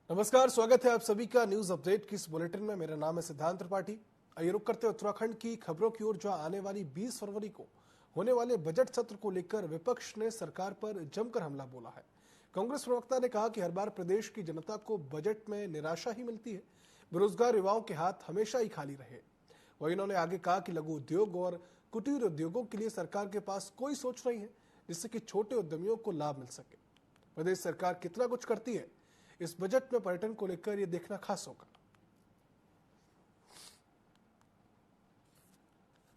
नमस्कार, स्वागत है आप सभी का न्यूज अपडेट की इस बुलेटिन में। मेरा नाम है सिद्धांत त्रिपाठी। आइए रुक करते उत्तराखंड की खबरों की ओर, जहां आने वाली 20 फरवरी को होने वाले बजट सत्र को लेकर विपक्ष ने सरकार पर जमकर हमला बोला है। कांग्रेस प्रवक्ता ने कहा कि हर बार प्रदेश की जनता को बजट में निराशा ही मिलती है, बेरोजगार युवाओं के हाथ हमेशा ही खाली रहे। वहीं उन्होंने आगे कहा कि लघु उद्योग और कुटीर उद्योगों के लिए सरकार के पास कोई सोच नहीं है, जिससे कि छोटे उद्यमियों को लाभ मिल सके। प्रदेश सरकार कितना कुछ करती है, इस बजट में पर्यटन को लेकर यह देखना खास होगा।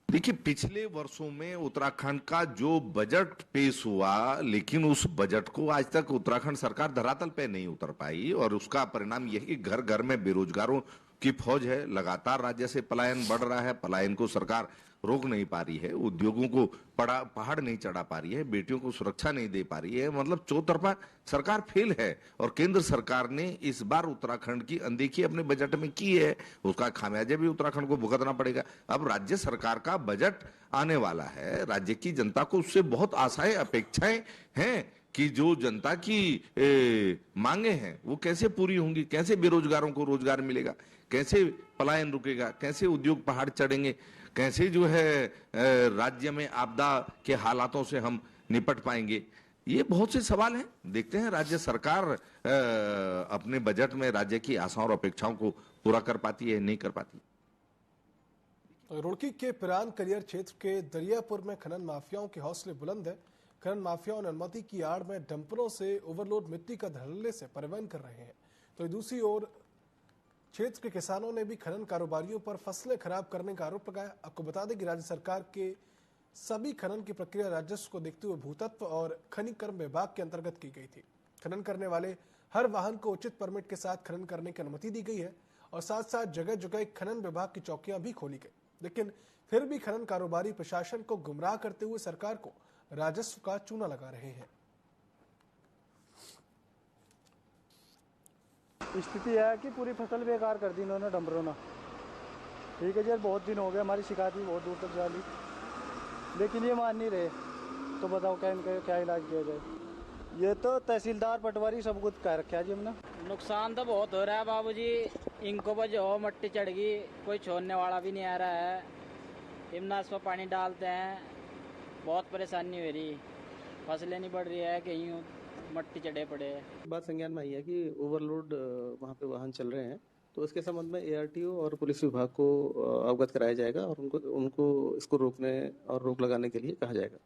देखिए, पिछले वर्षों में उत्तराखंड का जो बजट पेश हुआ, लेकिन उस बजट को आज तक उत्तराखंड सरकार धरातल पे नहीं उतर पाई और उसका परिणाम यह कि घर घर में बेरोजगारों की फौज है। लगातार राज्य से पलायन बढ़ रहा है। पलायन को सरकार रोक नहीं पा रही है, उद्योगों को पहाड़ नहीं चढ़ा पा रही है, बेटियों को सुरक्षा नहीं दे पा रही है। मतलब चौतरफा सरकार फेल है और केंद्र सरकार ने इस बार उत्तराखंड की अनदेखी अपने बजट में की है। उसका खामियाजा भी उत्तराखंड को भुगतना पड़ेगा। अब राज्य सरकार का बजट आने वाला है। राज्य की जनता को उससे बहुत आशाएं, अपेक्षाएं हैं कि जो जनता की मांगे हैं वो कैसे पूरी होंगी, कैसे बेरोजगारों को रोजगार मिलेगा, कैसे पलायन रुकेगा, कैसे उद्योग पहाड़ चढ़ेंगे, कैसे जो है राज्य में आपदा के हालातों से हम निपट पाएंगे। ये बहुत से सवाल हैं। देखते हैं राज्य सरकार अपने बजट में राज्य की आशाओं और अपेक्षाओं को पूरा कर पाती है, नहीं कर पाती। रुड़की के पिरान कलियर क्षेत्र के दरियापुर में खनन माफियाओं के हौसले बुलंद है। खनन माफियाओं ने अनुमति की आड़ में डंपरों से ओवरलोड मिट्टी का धड़ल्ले से परिवहन कर रहे हैं, तो दूसरी ओर क्षेत्र के किसानों ने भी खनन कारोबारियों पर फसलें खराब करने का आरोप लगाया। आपको बता दें कि राज्य सरकार के सभी खनन की प्रक्रिया राजस्व को देखते हुए भूतत्व और खनिज कर्म विभाग के अंतर्गत की गई थी। खनन करने वाले हर वाहन को उचित परमिट के साथ खनन करने की अनुमति दी गई है और साथ साथ जगह जगह खनन विभाग की चौकियां भी खोली गई। लेकिन फिर भी खनन कारोबारी प्रशासन को गुमराह करते हुए सरकार को राजस्व का चूना लगा रहे हैं। स्थिति है कि पूरी फसल बेकार कर दी इन्होंने डंबरों ने। ठीक है जी, बहुत दिन हो गए, हमारी शिकायत भी बहुत दूर तक जा ली, लेकिन ये मान नहीं रहे। तो बताओ क्या इनका क्या इलाज किया जाए। ये तो तहसीलदार पटवारी सब कुछ कह रखा है जी हमने। नुकसान तो बहुत हो रहा है बाबूजी। इनको बजाओ, मट्टी चढ़ गई, कोई छोड़ने वाला भी नहीं आ रहा है। इमनास पर पानी डालते हैं, बहुत परेशानी हो रही। फसलें नहीं बढ़ रही है, कहीं मट्टी चढ़े पड़े। बात संज्ञान में आई है कि ओवरलोड वहाँ पे वाहन चल रहे हैं, तो इसके संबंध में ARTO और पुलिस विभाग को अवगत कराया जाएगा और उनको इसको रोकने और रोक लगाने के लिए कहा जाएगा।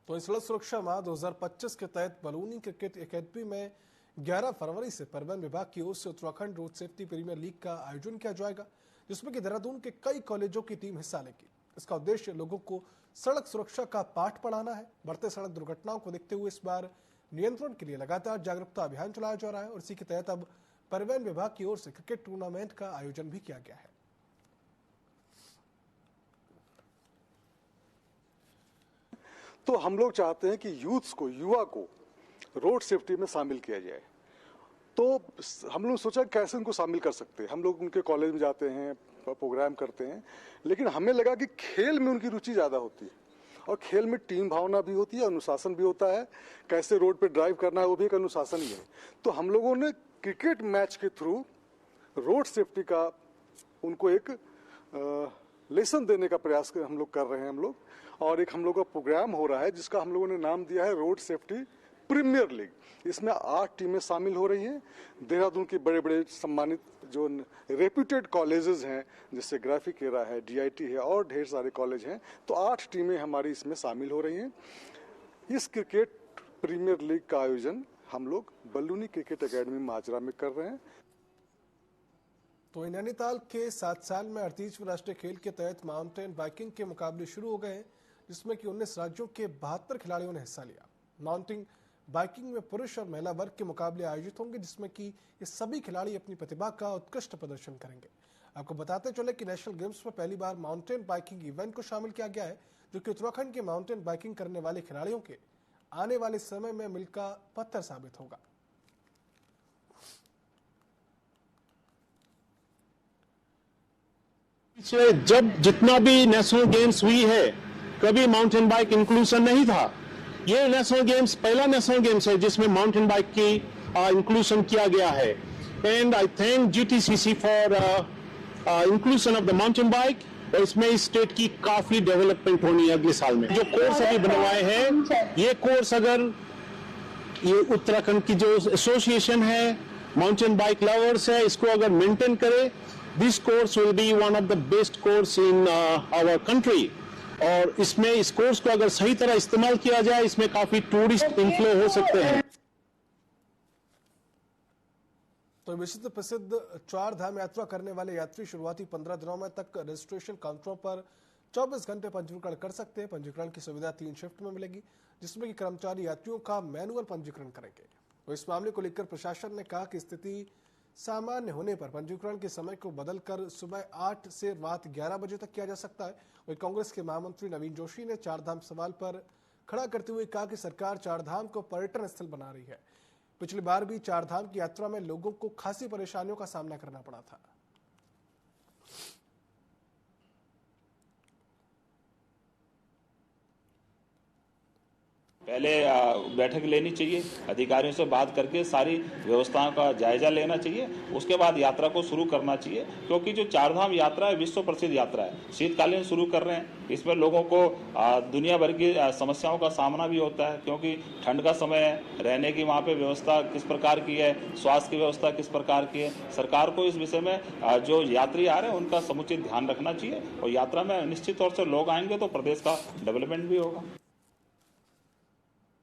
तो सड़क सुरक्षा माह 2025 के तहत बलूनी क्रिकेट एकेडमी में 11 फरवरी से परिवहन विभाग की ओर से Uttarakhand road safety premier league का आयोजन किया जाएगा, जिसमें कि देहरादून के कई कॉलेजों की टीम हिस्सा लेगी। इसका उद्देश्य लोगों को सड़क सुरक्षा का पाठ पढ़ाना है। बढ़ते सड़क दुर्घटनाओं को देखते हुए इस बार नियंत्रण के लिए लगातार जागरूकता अभियान चलाया जा रहा है और इसी के तहत अब परिवहन विभाग की ओर से क्रिकेट टूर्नामेंट का आयोजन भी किया गया है। तो हम लोग चाहते हैं कि युवा को रोड सेफ्टी में शामिल किया जाए। तो हम लोग सोचा कैसे उनको शामिल कर सकते हैं। हम लोग उनके कॉलेज में जाते हैं, प्रोग्राम करते हैं, लेकिन हमें लगा कि खेल में उनकी रुचि ज्यादा होती है और खेल में टीम भावना भी होती है, अनुशासन भी होता है। कैसे रोड पे ड्राइव करना है वो भी एक अनुशासन ही है। तो हम लोगों ने क्रिकेट मैच के थ्रू रोड सेफ्टी का उनको एक लेसन देने का प्रयास हम लोग कर रहे हैं। और एक हम लोग का प्रोग्राम हो रहा है जिसका हम लोगों ने नाम दिया है रोड सेफ्टी प्रीमियर लीग। इसमें 8 टीमें शामिल हो रही हैं। देहरादून के बड़े बड़े सम्मानित जो रेप्यूटेड कॉलेजेस हैं, जैसे ग्राफिकेरा है, DIT है और ढेर सारे कॉलेज हैं। तो 8 टीमें हमारी इसमें शामिल हो रही हैं। इस क्रिकेट प्रीमियर लीग का आयोजन हम लोग बलूनी क्रिकेट एकेडमी माजरा में कर रहे हैं। तो नैनीताल के 7 साल में 38वें राष्ट्रीय खेल के तहत माउंटेन बाइकिंग के मुकाबले शुरू हो गए हैं, जिसमें कि 19 राज्यों के 72 खिलाड़ियों ने हिस्सा लिया। माउंटेन बाइकिंग में पुरुष और महिला वर्ग के मुकाबले आयोजित होंगे, जिसमें कि ये सभी खिलाड़ी अपनी प्रतिभा का उत्कृष्ट प्रदर्शन करेंगे। आपको बताते चले कि नेशनल गेम्स में पहली बार माउंटेन बाइकिंग इवेंट को शामिल किया गया है, जो कि उत्तराखंड के माउंटेन बाइकिंग करने वाले खिलाड़ियों के आने वाले समय में मील का पत्थर साबित होगा। जब जितना भी नेशनल गेम्स हुई है, कभी माउंटेन बाइक इंक्लूजन नहीं था। ये नेशनल गेम्स पहला नेशनल गेम्स है जिसमें माउंटेन बाइक की इंक्लूजन किया गया है। And I thank GTCC for inclusion of the mountain bike. और इसमें स्टेट की काफी डेवलपमेंट होनी है अगले साल में। जो कोर्स अभी बनवाए हैं, ये कोर्स अगर ये उत्तराखंड की जो एसोसिएशन है माउंटेन बाइक लवर्स है, इसको अगर मेंटेन करे, this course will be one of the best course in our country. और इसमें इस कोर्स को अगर सही तरह इस्तेमाल किया जाए, इसमें काफी टूरिस्ट इनफ्लो हो सकते हैं। तो विश्व प्रसिद्ध चार धाम यात्रा करने वाले यात्री शुरुआती 15 दिनों में तक रजिस्ट्रेशन काउंटरों पर 24 घंटे पंजीकरण कर सकते हैं। पंजीकरण की सुविधा 3 शिफ्ट में मिलेगी, जिसमें कि कर्मचारी यात्रियों का मैनुअल पंजीकरण करेंगे। तो इस मामले को लेकर प्रशासन ने कहा कि स्थिति सामान्य होने पर पंजीकरण के समय को बदलकर सुबह 8 से रात 11 बजे तक किया जा सकता है। वहीं कांग्रेस के महामंत्री नवीन जोशी ने चारधाम सवाल पर खड़ा करते हुए कहा कि सरकार चारधाम को पर्यटन स्थल बना रही है। पिछली बार भी चारधाम की यात्रा में लोगों को खासी परेशानियों का सामना करना पड़ा था। पहले बैठक लेनी चाहिए, अधिकारियों से बात करके सारी व्यवस्थाओं का जायजा लेना चाहिए, उसके बाद यात्रा को शुरू करना चाहिए। क्योंकि जो चारधाम यात्रा है विश्व प्रसिद्ध यात्रा है, शीतकालीन शुरू कर रहे हैं। इसमें लोगों को दुनिया भर की समस्याओं का सामना भी होता है, क्योंकि ठंड का समय है, रहने की वहाँ पे व्यवस्था किस प्रकार की है, स्वास्थ्य की व्यवस्था किस प्रकार की है। सरकार को इस विषय में जो यात्री आ रहे हैं उनका समुचित ध्यान रखना चाहिए। और यात्रा में निश्चित तौर से लोग आएंगे तो प्रदेश का डेवलपमेंट भी होगा।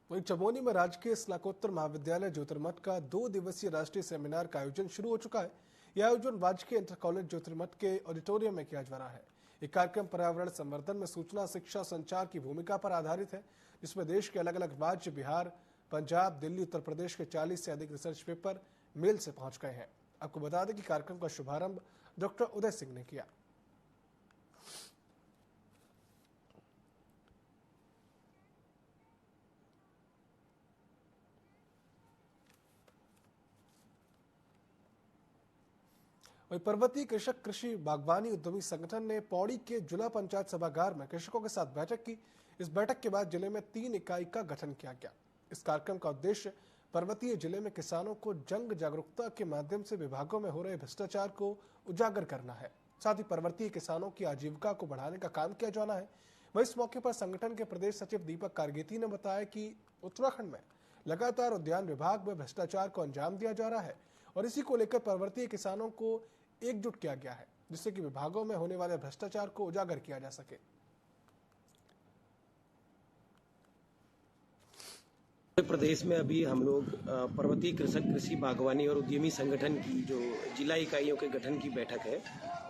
वहीं चमोली में राजकीय स्नातकोत्तर महाविद्यालय ज्योतिर्मठ का 2 दिवसीय राष्ट्रीय सेमिनार का आयोजन शुरू हो चुका है। यह आयोजन राजकीय इंटर कॉलेज ज्योतिर्मठ के ऑडिटोरियम में किया जा रहा है। यह कार्यक्रम पर्यावरण संवर्धन में सूचना, शिक्षा, संचार की भूमिका पर आधारित है, जिसमें देश के अलग अलग राज्य, बिहार, पंजाब, दिल्ली, उत्तर प्रदेश के 40 से अधिक रिसर्च पेपर मेल से पहुंच गए हैं। आपको बता दें कि कार्यक्रम का शुभारंभ डॉक्टर उदय सिंह ने किया। वहीं पर्वतीय कृषक कृषि बागवानी उद्यमी संगठन ने पौड़ी के जिला पंचायत सभागार में कृषकों के साथ बैठक की। इस बैठक के बाद जिले में 3 इकाई का गठन किया गया। इस कार्यक्रम का उद्देश्य पर्वतीय जिले में किसानों को जंग जागरूकता के माध्यम से विभागों में हो रहे भ्रष्टाचार को उजागर करना है। साथ ही पर्वतीय किसानों की आजीविका को बढ़ाने का काम किया जाना है। वहीं इस मौके पर संगठन के प्रदेश सचिव दीपक कारगेती ने बताया कि उत्तराखंड में लगातार उद्यान विभाग में भ्रष्टाचार को अंजाम दिया जा रहा है और इसी को लेकर पर्वतीय किसानों को एकजुट किया गया है, जिससे कि विभागों में होने वाले भ्रष्टाचार को उजागर किया जा सके। प्रदेश में अभी हम लोग पर्वतीय कृषक कृषि बागवानी और उद्यमी संगठन की जो जिला इकाइयों के गठन की बैठक है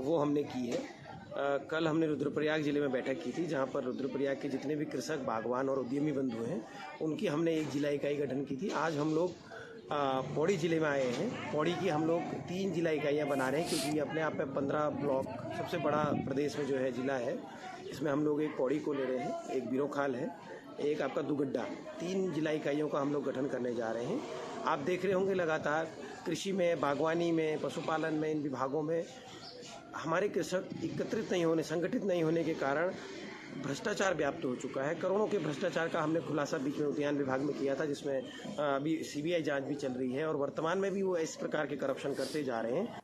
वो हमने की है। कल हमने रुद्रप्रयाग जिले में बैठक की थी, जहां पर रुद्रप्रयाग के जितने भी कृषक, बागवान और उद्यमी बंधु हैं उनकी हमने एक जिला इकाई गठन की थी। आज हम लोग पौड़ी जिले में आए हैं। पौड़ी की हम लोग 3 जिला इकाइयां बना रहे हैं, क्योंकि अपने आप में 15 ब्लॉक सबसे बड़ा प्रदेश में जो है जिला है। इसमें हम लोग एक पौड़ी को ले रहे हैं, एक बिरोखाल है, एक आपका दुगड्डा। 3 जिला इकाइयों का हम लोग गठन करने जा रहे हैं। आप देख रहे होंगे लगातार कृषि में, बागवानी में, पशुपालन में, इन विभागों में हमारे कृषक एकत्रित नहीं होने, संगठित नहीं होने के कारण भ्रष्टाचार व्याप्त हो चुका है। करोड़ों के भ्रष्टाचार का हमने खुलासा बीच में उद्यान विभाग में किया था, जिसमें अभी सीबीआई जांच भी चल रही है और वर्तमान में भी वो इस प्रकार के करप्शन करते जा रहे हैं।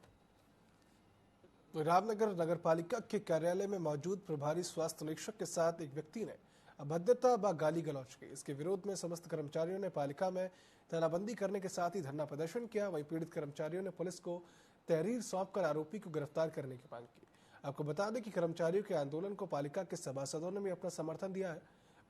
रामनगर नगर पालिका के कार्यालय में मौजूद प्रभारी स्वास्थ्य निरीक्षक के साथ एक व्यक्ति ने अभद्रता व गाली गलौज की। इसके विरोध में समस्त कर्मचारियों ने पालिका में तालाबंदी करने के साथ ही धरना प्रदर्शन किया। वहीं पीड़ित कर्मचारियों ने पुलिस को तहरीर सौंपकर आरोपी को गिरफ्तार करने की मांग की। आपको बता दें कि कर्मचारियों के आंदोलन को पालिका के सभासदों ने भी अपना समर्थन दिया है।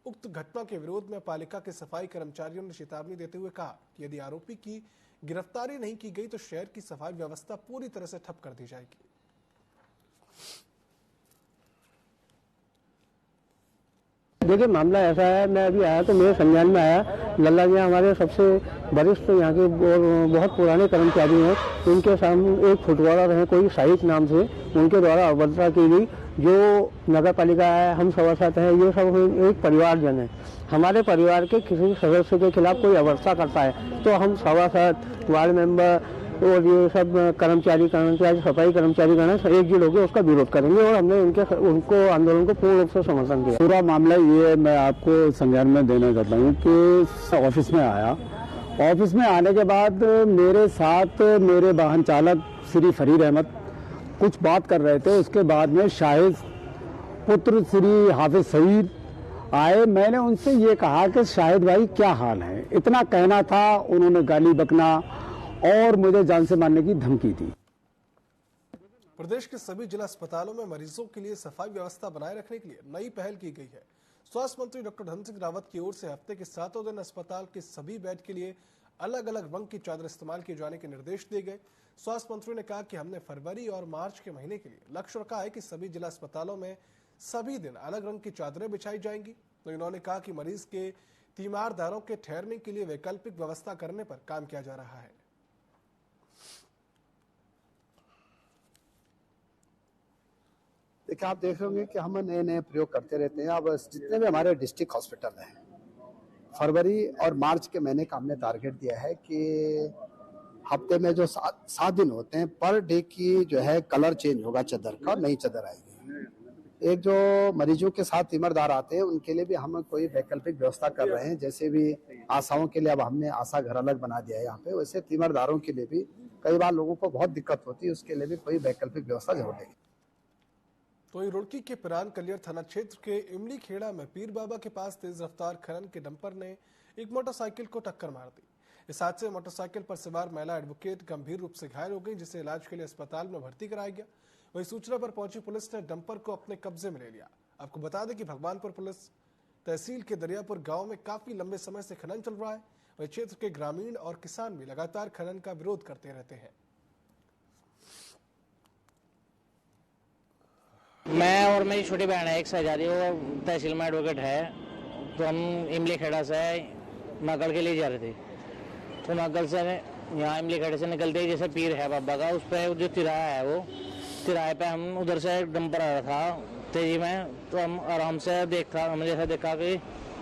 उक्त घटना के विरोध में पालिका के सफाई कर्मचारियों ने चेतावनी देते हुए कहा कि यदि आरोपी की गिरफ्तारी नहीं की गई तो शहर की सफाई व्यवस्था पूरी तरह से ठप कर दी जाएगी। देखिए, मामला ऐसा है, मैं अभी आया तो मेरे संज्ञान में आया, लल्ला जी हमारे सबसे वरिष्ठ यहाँ के बहुत पुराने कर्मचारी हैं, उनके सामने एक फुटबॉलर हैं कोई साहित नाम से, उनके द्वारा अभद्रता की गई। जो नगर पालिका है, हम सभासद हैं, ये सब एक परिवारजन है। हमारे परिवार के किसी सदस्य के खिलाफ कोई अभद्रता करता है तो हम सभासद, वार्ड मेंबर और ये सब कर्मचारी सफाई कर्मचारी गण एकजुट होकर उसका विरोध करेंगे और हमने उनको आंदोलन को पूर्ण रूप से समर्थन दिया। पूरा मामला ये मैं आपको संज्ञान में देना चाहता हूँ कि ऑफिस में आया ऑफिस में आने के बाद मेरे साथ मेरे वाहन चालक श्री फरीद अहमद कुछ बात कर रहे थे। उसके बाद में शाहिद पुत्र श्री हाफिज सईद आए। मैंने उनसे ये कहा कि शाहिद भाई क्या हाल है, इतना कहना था। उन्होंने गाली बकना और मुझे जान से मारने की धमकी दी। प्रदेश के सभी जिला अस्पतालों में मरीजों के लिए सफाई व्यवस्था बनाए रखने के लिए नई पहल की गई है। स्वास्थ्य मंत्री डॉक्टर धन सिंह रावत की ओर से हफ्ते के 7 दिन अस्पताल के सभी बेड के लिए अलग अलग रंग की चादर इस्तेमाल किए जाने के निर्देश दिए गए। स्वास्थ्य मंत्री ने कहा कि हमने फरवरी और मार्च के महीने के लिए लक्ष्य रखा है कि सभी जिला अस्पतालों में सभी दिन अलग रंग की चादरें बिछाई जाएंगी। तो इन्होंने कहा कि मरीज के तीमारदारों के ठहरने के लिए वैकल्पिक व्यवस्था करने पर काम किया जा रहा है। देखिए, आप देख रहे कि हम नए नए प्रयोग करते रहते हैं। अब जितने भी हमारे डिस्ट्रिक्ट हॉस्पिटल हैं, फरवरी और मार्च के महीने का हमने टारगेट दिया है कि हफ्ते में जो 7 दिन होते हैं, पर डे की जो है कलर चेंज होगा चादर का, नई चादर आएगी। एक जो मरीजों के साथ तीमरदार आते हैं उनके लिए भी हम कोई वैकल्पिक व्यवस्था कर रहे हैं। जैसे भी आशाओं के लिए अब हमने आशा घर अलग बना दिया है यहाँ पे, वैसे तीमरदारों के लिए भी कई बार लोगों को बहुत दिक्कत होती है, उसके लिए भी कोई वैकल्पिक व्यवस्था जरूर है। तो रुड़की के पिरान कलियर थाना क्षेत्र के इमली खेड़ा में पीर बाबा के पास तेज रफ्तार खनन के डंपर ने एक मोटरसाइकिल को टक्कर मार दी। इस हादसे में मोटरसाइकिल पर सवार महिला एडवोकेट गंभीर रूप से घायल हो गई, जिसे इलाज के लिए अस्पताल में भर्ती कराया गया। वही सूचना पर पहुंची पुलिस ने डंपर को अपने कब्जे में ले लिया। आपको बता दें कि भगवानपुर पुलिस तहसील के दरियापुर गांव में काफी लंबे समय से खनन चल रहा है। वही क्षेत्र के ग्रामीण और किसान भी लगातार खनन का विरोध करते रहते हैं। मैं और मेरी छोटी बहन है, एक सहजादी, वो तहसील में एडवोकेट है। तो हम इमली खेड़ा से नागल के लिए जा रहे थे। तो नागल से यहाँ इमली खेड़े से निकलते ही जैसे पीर है बाबा का, उस पर जो तिराया है, वो तिराए पे हम उधर से डंपर आ रहा था तेजी में। तो हम आराम से हमने जैसे देखा कि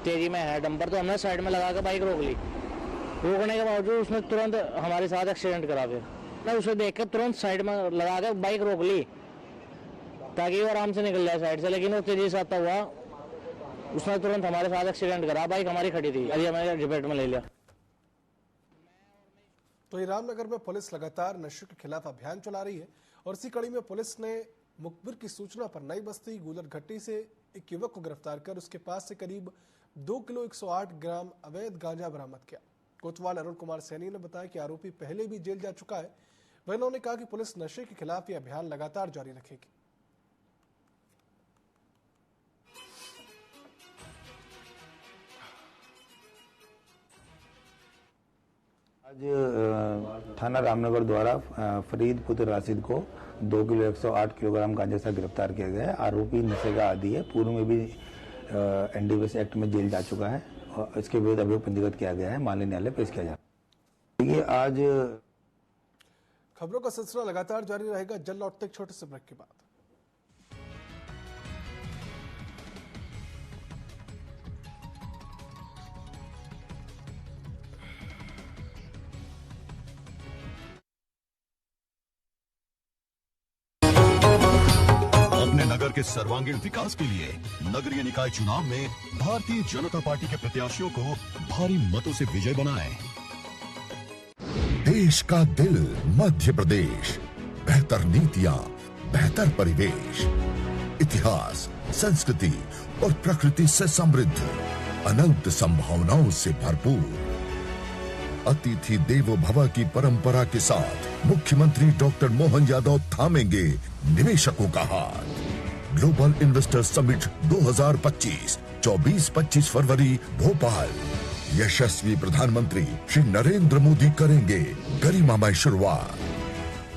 तेजी में है डंपर, तो हमने साइड में लगा के बाइक रोक ली। रोकने के बावजूद उसने तुरंत हमारे साथ एक्सीडेंट करा। फिर मैं उसे देख कर तुरंत साइड में लगा के बाइक रोक ली ताकि वो आराम से निकल जाए साइड से, लेकिन वो तेजी से आता हुआ उसने तुरंत हमारे साथ एक्सीडेंट करा। बाइक हमारी खड़ी थी, अभी हमें झपेट में ले लिया। तो रामनगर में पुलिस लगातार नशे के खिलाफ अभियान चला रही है और इसी कड़ी में पुलिस ने मुखबिर की सूचना पर नई बस्ती गुलरघट्टी से एक युवक को गिरफ्तार कर उसके पास से करीब 2 किलो 108 ग्राम अवैध गांजा बरामद किया। कोतवाल अरुण कुमार सैनी ने बताया कि आरोपी पहले भी जेल जा चुका है। वह उन्होंने कहा कि पुलिस नशे के खिलाफ यह अभियान लगातार जारी रखेगी। आज थाना रामनगर द्वारा फरीद पुत्र राशिद को 2 किलो 108 किलोग्राम गांजा से गिरफ्तार किया गया है। आरोपी नशे का आदी है, पूर्व में भी एनडीपीएस एक्ट में जेल जा चुका है और इसके विरुद्ध अभियोग पंजीकृत किया गया है, माननीय न्यायालय पेश किया जा रहा है। देखिए, आज खबरों का सिलसिला लगातार जारी रहेगा। जल्द लौटते एक छोटे से ब्रेक के बाद। नगर के सर्वांगीण विकास के लिए नगरीय निकाय चुनाव में भारतीय जनता पार्टी के प्रत्याशियों को भारी मतों से विजय बनाएं। देश का दिल मध्य प्रदेश, बेहतर नीतियां, बेहतर परिवेश, इतिहास, संस्कृति और प्रकृति से समृद्ध, अनंत संभावनाओं से भरपूर। अतिथि देवो भव की परंपरा के साथ मुख्यमंत्री डॉक्टर मोहन यादव थामेंगे निवेशकों का हाथ। ग्लोबल इन्वेस्टर समिट 2025 24-25 फरवरी भोपाल। यशस्वी प्रधानमंत्री श्री नरेंद्र मोदी करेंगे गरिमामय शुरुआत।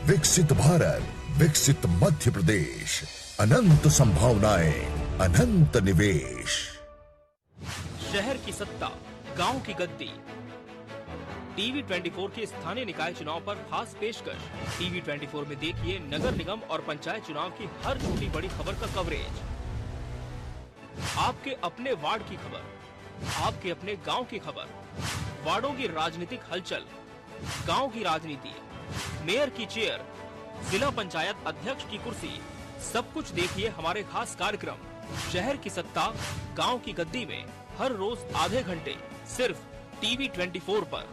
विकसित भारत, विकसित मध्य प्रदेश, अनंत संभावनाएं, अनंत निवेश। शहर की सत्ता, गांव की गद्दी। टीवी 24 के स्थानीय निकाय चुनाव पर खास पेशकश। टीवी 24 में देखिए नगर निगम और पंचायत चुनाव की हर छोटी बड़ी खबर का कवरेज। आपके अपने वार्ड की खबर, आपके अपने गांव की खबर, वार्डों की राजनीतिक हलचल, गांव की राजनीति, मेयर की चेयर, जिला पंचायत अध्यक्ष की कुर्सी, सब कुछ देखिए हमारे खास कार्यक्रम शहर की सत्ता, गांव की गद्दी में हर रोज आधे घंटे सिर्फ टीवी 24 पर।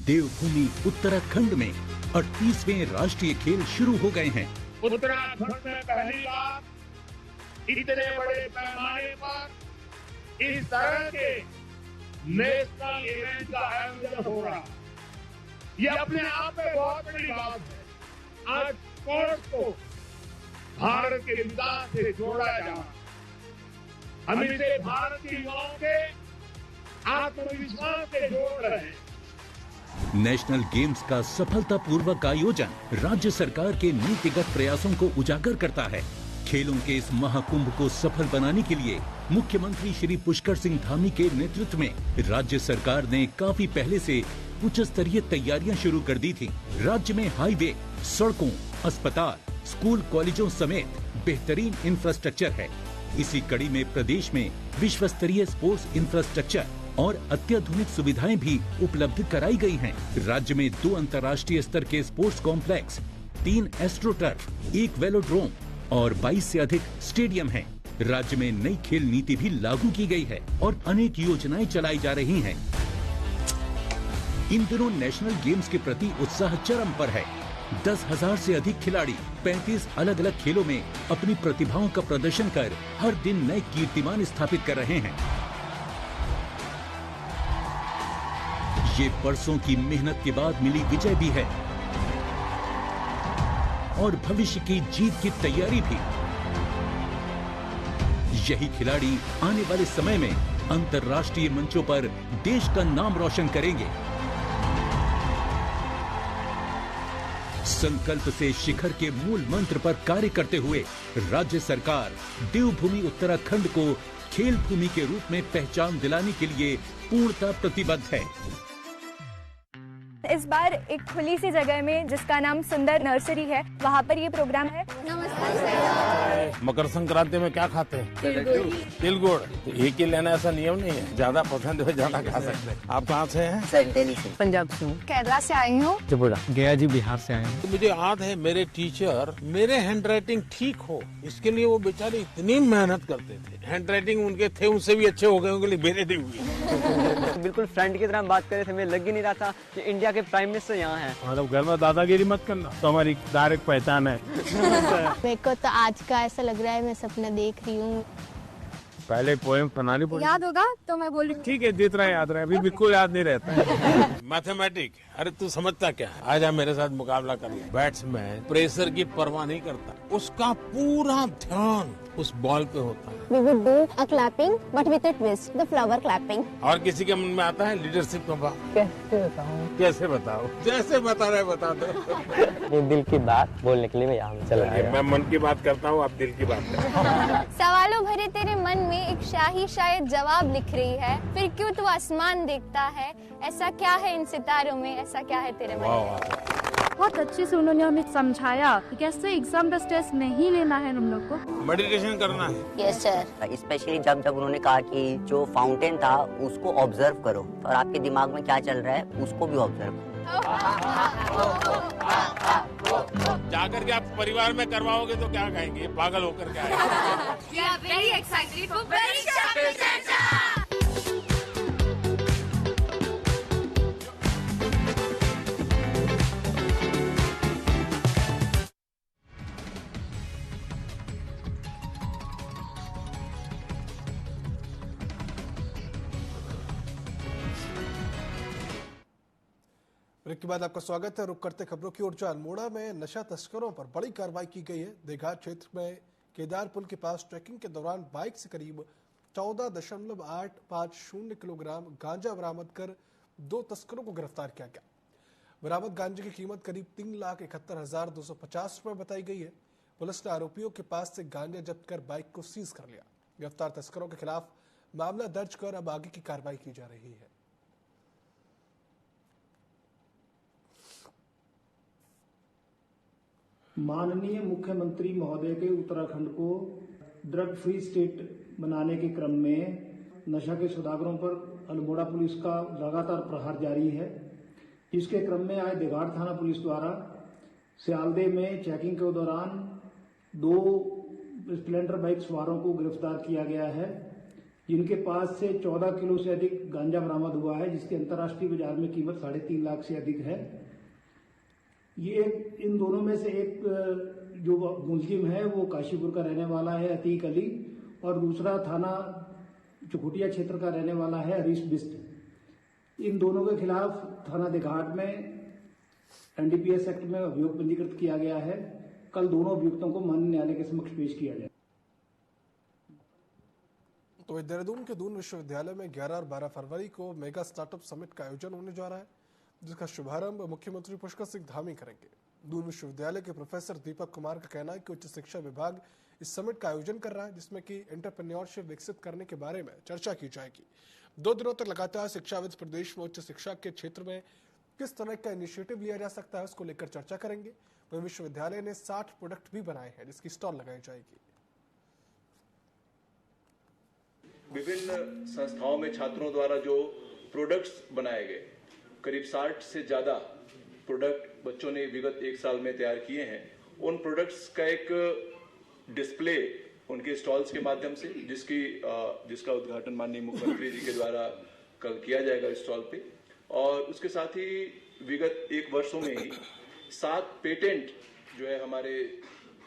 देवभूमि उत्तराखंड में 38वें राष्ट्रीय खेल शुरू हो गए हैं। उत्तराखंड में पहली बार इतने बड़े पैमाने पर इस तरह के नेशनल इवेंट का आयोजन हो रहा, ये अपने आप में बहुत बड़ी बात है। आज स्पोर्ट्स को भारत के विकास से जोड़ा जा रहा, हम इसे भारत के युवाओं के आत्मविश्वास से जोड़ रहे हैं। नेशनल गेम्स का सफलतापूर्वक आयोजन राज्य सरकार के नीतिगत प्रयासों को उजागर करता है। खेलों के इस महाकुंभ को सफल बनाने के लिए मुख्यमंत्री श्री पुष्कर सिंह धामी के नेतृत्व में राज्य सरकार ने काफी पहले से उच्च स्तरीय तैयारियां शुरू कर दी थी। राज्य में हाईवे, सड़कों, अस्पताल, स्कूल, कॉलेजों समेत बेहतरीन इंफ्रास्ट्रक्चर है। इसी कड़ी में प्रदेश में विश्व स्तरीय स्पोर्ट्स इंफ्रास्ट्रक्चर और अत्याधुनिक सुविधाएं भी उपलब्ध कराई गई हैं। राज्य में 2 अंतर्राष्ट्रीय स्तर के स्पोर्ट्स कॉम्प्लेक्स, 3 एस्ट्रोटर्फ, 1 वेलोड्रोम और 22 से अधिक स्टेडियम हैं। राज्य में नई खेल नीति भी लागू की गई है और अनेक योजनाएं चलाई जा रही हैं। इन दिनों नेशनल गेम्स के प्रति उत्साह चरम पर है। 10,000 से अधिक खिलाड़ी 35 अलग अलग खेलों में अपनी प्रतिभाओं का प्रदर्शन कर हर दिन नए कीर्तिमान स्थापित कर रहे हैं। ये बरसों की मेहनत के बाद मिली विजय भी है और भविष्य की जीत की तैयारी भी। यही खिलाड़ी आने वाले समय में अंतर्राष्ट्रीय मंचों पर देश का नाम रोशन करेंगे। संकल्प से शिखर के मूल मंत्र पर कार्य करते हुए राज्य सरकार देवभूमि उत्तराखंड को खेल भूमि के रूप में पहचान दिलाने के लिए पूर्णतः प्रतिबद्ध है। इस बार एक खुली सी जगह में जिसका नाम सुंदर नर्सरी है, वहाँ पर ये प्रोग्राम है। मकर संक्रांति में क्या खाते हैं? तिल गुड़। तो एक ही लेना ऐसा नियम नहीं है, ज्यादा पसंद है ज्यादा खा सकते हैं। आप कहाँ से हैं? सर दिल्ली से। पंजाब से हूँ। केरला से आई हूँ। त्रिपुरा। गया जी बिहार से आए हूँ। तो मुझे याद है मेरे टीचर मेरे हैंड राइटिंग ठीक हो इसके लिए वो बेचारे इतनी मेहनत करते थे। हैंड राइटिंग उनके थे उनसे भी अच्छे हो गए, उनके लिए मेरे नहीं हुए। बिल्कुल फ्रेंड की तरह बात कर रहे थे, मैं लग ही नहीं रहा था कि इंडिया के प्राइम मिनिस्टर यहाँ है। मतलब घर में दादागिरी मत करना, तो हमारी डायरेक्ट पहचान है। मेरे को तो आज का ऐसा लग रहा है मैं सपना देख रही हूँ। पहले पोएम बनानी पड़ी। याद होगा तो मैं बोल रही हूँ। ठीक है, जितना याद रहे, अभी बिल्कुल याद नहीं रहता। मैथमेटिक, अरे तू समझता क्या? आजा मेरे साथ मुकाबला कर ले। बैट्समैन प्रेशर की परवाह नहीं करता, उसका पूरा ध्यान उस बॉल पे होता है। We would do a clapping, but with a twist, the flower clapping. और किसी के मन में आता है लीडरशिप का भाव? कैसे बताऊं? कैसे बताओ? जैसे बता रहे बता दो। दिल की बात बोलने के लिए मैं यहाँ चला आया। मैं मन की बात करता हूँ, आप दिल की बात करते। सवालों भरे तेरे मन में एक शाही शायद जवाब लिख रही है, फिर क्यों तू आसमान देखता है? ऐसा क्या है इन सितारों में, ऐसा क्या है तेरे मन में? बहुत अच्छे से उन्होंने हमें समझाया कि कैसे एग्जाम का स्ट्रेस नहीं लेना है हम लोग को। मेडिटेशन करना है। Yes sir. स्पेशली जब उन्होंने कहा कि जो फाउंटेन था उसको ऑब्जर्व करो और आपके दिमाग में क्या चल रहा है उसको भी ऑब्जर्व करो। जाकर के आप परिवार में करवाओगे तो क्या कहेंगे? पागल होकर क्या आएगा? ब्रेक के बाद आपका स्वागत है। रुक करते खबरों की ओर। अल्मोड़ा में नशा तस्करों पर बड़ी कार्रवाई की गई है। देघाट क्षेत्र में केदार पुल के पास ट्रैकिंग के दौरान बाइक से करीब 14.850 किलोग्राम गांजा बरामद कर 2 तस्करों को गिरफ्तार किया गया। बरामद गांजे की कीमत करीब 3,71,250 रुपए बताई गई है। पुलिस ने आरोपियों के पास से गांजा जब्त कर बाइक को सीज कर लिया। गिरफ्तार तस्करों के खिलाफ मामला दर्ज कर अब आगे की कार्रवाई की जा रही है। माननीय मुख्यमंत्री महोदय के उत्तराखंड को ड्रग फ्री स्टेट बनाने के क्रम में नशा के सौदागरों पर अल्मोड़ा पुलिस का लगातार प्रहार जारी है। इसके क्रम में आज देघाट थाना पुलिस द्वारा सियालदे में चेकिंग के दौरान 2 स्प्लेंडर बाइक सवारों को गिरफ्तार किया गया है। जिनके पास से 14 किलो से अधिक गांजा बरामद हुआ है, जिसकी अंतर्राष्ट्रीय बाजार में कीमत 3.5 लाख से अधिक है। ये इन दोनों में से एक जो मुलजिम है वो काशीपुर का रहने वाला है अतीक अली, और दूसरा थाना चुकुटिया क्षेत्र का रहने वाला है हरीश बिस्ट। इन दोनों के खिलाफ थाना देघाट में एनडीपीएस एक्ट में अभियोग पंजीकृत किया गया है। कल दोनों अभियुक्तों को माननीय न्यायालय के समक्ष पेश किया जाए। तो देहरादून के दून विश्वविद्यालय में 11 और 12 फरवरी को मेगा स्टार्टअप समिट का आयोजन होने जा रहा है, जिसका शुभारंभ मुख्यमंत्री पुष्कर सिंह धामी करेंगे। दून विश्वविद्यालय के प्रोफेसर दीपक कुमार का कहना है कि उच्च शिक्षा विभाग इस समिट का आयोजन कर रहा है, जिसमें कि एंटरप्रेन्योरशिप विकसित करने के बारे में चर्चा की जाएगी। 2 दिनों तक लगातार शिक्षाविद प्रदेश में उच्च शिक्षा के क्षेत्र में किस तरह का इनिशिएटिव लिया जा सकता है उसको लेकर चर्चा करेंगे। वहीं विश्वविद्यालय ने 60 प्रोडक्ट भी बनाए हैं, जिसकी स्टॉल लगाई जाएगी। विभिन्न संस्थाओं में छात्रों द्वारा जो प्रोडक्ट्स बनाए गए, करीब 60 से ज्यादा प्रोडक्ट बच्चों ने विगत 1 साल में तैयार किए हैं। उन प्रोडक्ट्स का एक डिस्प्ले उनके स्टॉल्स के माध्यम से, जिसका उद्घाटन माननीय मुख्यमंत्री जी के द्वारा कल किया जाएगा इस स्टॉल पे। और उसके साथ ही विगत 1 वर्षों में ही 7 पेटेंट जो है हमारे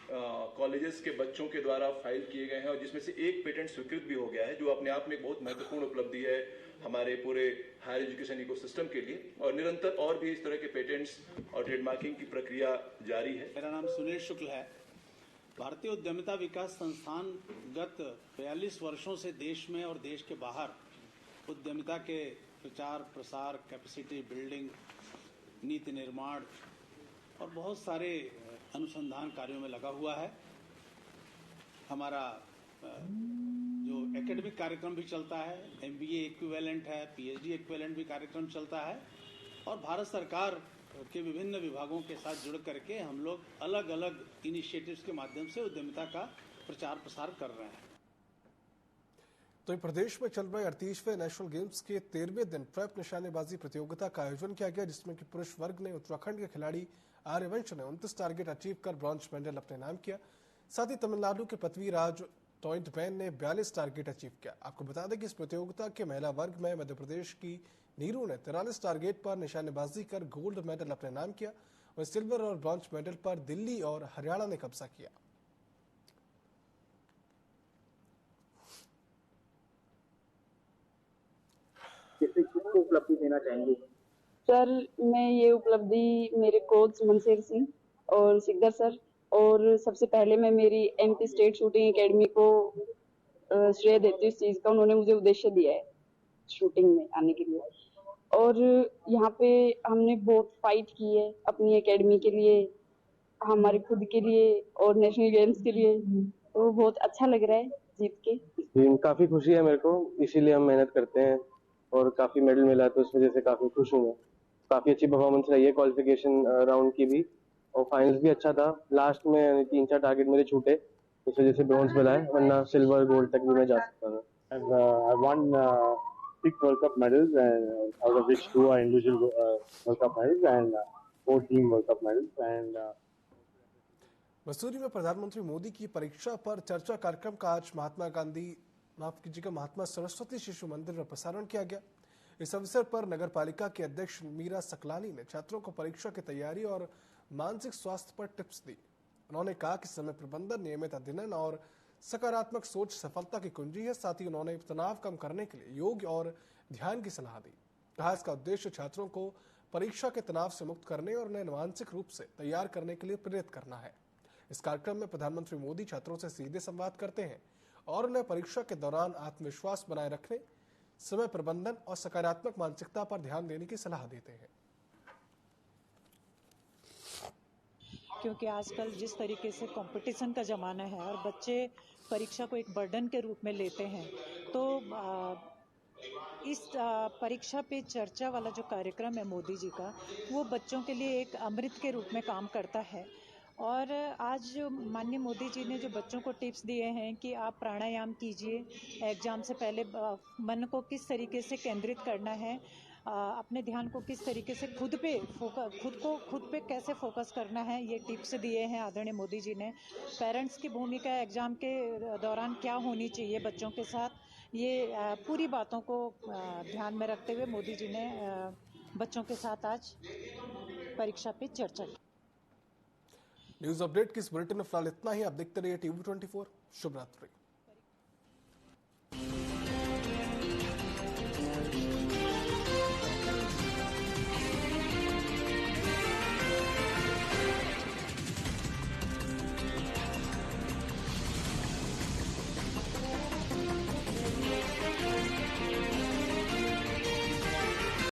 कॉलेजेस के बच्चों के द्वारा फाइल किए गए हैं, और जिसमें से 1 पेटेंट स्वीकृत भी हो गया है, जो अपने आप में एक बहुत महत्वपूर्ण उपलब्धि है हमारे पूरे हायर एजुकेशन इकोसिस्टम के लिए। और निरंतर और भी इस तरह के पेटेंट्स और ट्रेडमार्किंग की प्रक्रिया जारी है। मेरा नाम सुनील शुक्ल है। भारतीय उद्यमिता विकास संस्थान गत 42 वर्षों से देश में और देश के बाहर उद्यमिता के प्रचार प्रसार, कैपेसिटी बिल्डिंग, नीति निर्माण और बहुत सारे अनुसंधान कार्यों में लगा हुआ है। हमारा जो एकेडमिक कार्यक्रम भी चलता है, MBA इक्विवेलेंट है, PhD इक्विवेलेंट भी कार्यक्रम चलता है, और भारत सरकार के विभिन्न विभागों के साथ जुड़ करके हम लोग अलग अलग इनिशिएटिव्स के माध्यम से उद्यमिता का प्रचार प्रसार कर रहे हैं। तो प्रदेश में चल रहे 38वें नेशनल गेम्स के 13वें दिन ट्रैप निशानेबाजी प्रतियोगिता का आयोजन किया गया, जिसमें कि पुरुष वर्ग ने उत्तराखंड के खिलाड़ी आर्यवंश ने 29 टारगेट अचीव कर ब्रॉन्ज मेडल अपने नाम किया। साथ ही तमिलनाडु के पृथ्वीराज टॉइंटमैन ने 42 टारगेट अचीव किया। आपको बता दें कि इस प्रतियोगिता के महिला वर्ग में मध्य प्रदेश की नीरू ने 43 टारगेट पर निशानेबाजी कर गोल्ड मेडल अपने नाम किया, और सिल्वर और ब्रॉन्ज मेडल पर दिल्ली और हरियाणा ने कब्जा किया। किसको उपलब्धि देना चाहेंगे? सर, मैं ये उपलब्धि मेरे कोच मनसेर सिंह और सिकदर सर, और सबसे पहले मैं मेरी MP स्टेट शूटिंग एकेडमी को श्रेय देती हूँ इस चीज का। उन्होंने मुझे उद्देश्य दिया है शूटिंग में आने के लिए, और यहाँ पे हमने बहुत फाइट की है अपनी एकेडमी के लिए, हमारे खुद के लिए और नेशनल गेम्स के लिए। तो बहुत अच्छा लग रहा है जीत के। काफी खुशी है मेरे को, इसीलिए हम मेहनत करते हैं और काफी मेडल मिला, तो इस वजह से काफी खुश हूँ मैं। काफी अच्छी परफॉर्मेंस रही है क्वालिफिकेशन राउंड की भी, और फाइनल्स भी अच्छा था। लास्ट में 3-4 टारगेट मेरे छूटे, इस वजह से ब्रॉन्ज मिला है, वरना सिल्वर गोल्ड तक भी मैं जा सकता था। I won 6 World Cup medals, and out of which 2 are individual World Cup medals and 4 team World Cup medals. And Mussoorie में प्रधानमंत्री मोदी की परीक्षा पर चर्चा कार्यक्रम का आज महात्मा सरस्वती शिशु मंदिर में प्रसारण किया गया। इस अवसर पर नगर पालिका के अध्यक्ष मीरा सकलानी ने छात्रों को परीक्षा की तैयारी और मानसिक स्वास्थ्य पर टिप्स दी। उन्होंने कहा कि समय प्रबंधन, नियमित अध्ययन और सकारात्मक सोच सफलता की कुंजी है। साथ ही उन्होंने तनाव कम करने के लिए योग और ध्यान की सलाह दी। कहा इसका उद्देश्य छात्रों को परीक्षा के तनाव से मुक्त करने और उन्हें मानसिक रूप से तैयार करने के लिए प्रेरित करना है। इस कार्यक्रम में प्रधानमंत्री मोदी छात्रों से सीधे संवाद करते हैं और उन्हें परीक्षा के दौरान आत्मविश्वास बनाए रखने, समय प्रबंधन और सकारात्मक मानसिकता पर ध्यान देने की सलाह देते हैं। क्योंकि आजकल जिस तरीके से कंपटीशन का ज़माना है और बच्चे परीक्षा को एक बर्डन के रूप में लेते हैं, तो इस परीक्षा पे चर्चा वाला जो कार्यक्रम है मोदी जी का, वो बच्चों के लिए एक अमृत के रूप में काम करता है। और आज जो माननीय मोदी जी ने जो बच्चों को टिप्स दिए हैं कि आप प्राणायाम कीजिए, एग्ज़ाम से पहले मन को किस तरीके से केंद्रित करना है, अपने ध्यान को किस तरीके से खुद पे कैसे फोकस करना है, ये टिप्स दिए हैं आदरणीय मोदी जी ने। पेरेंट्स की भूमिका एग्ज़ाम के दौरान क्या होनी चाहिए बच्चों के साथ, ये पूरी बातों को ध्यान में रखते हुए मोदी जी ने बच्चों के साथ आज परीक्षा पे चर्चा की। न्यूज अपडेट की इस बुलेटिन में फिलहाल इतना ही। आप देखते रहिए TV24। शुभ रात्रि।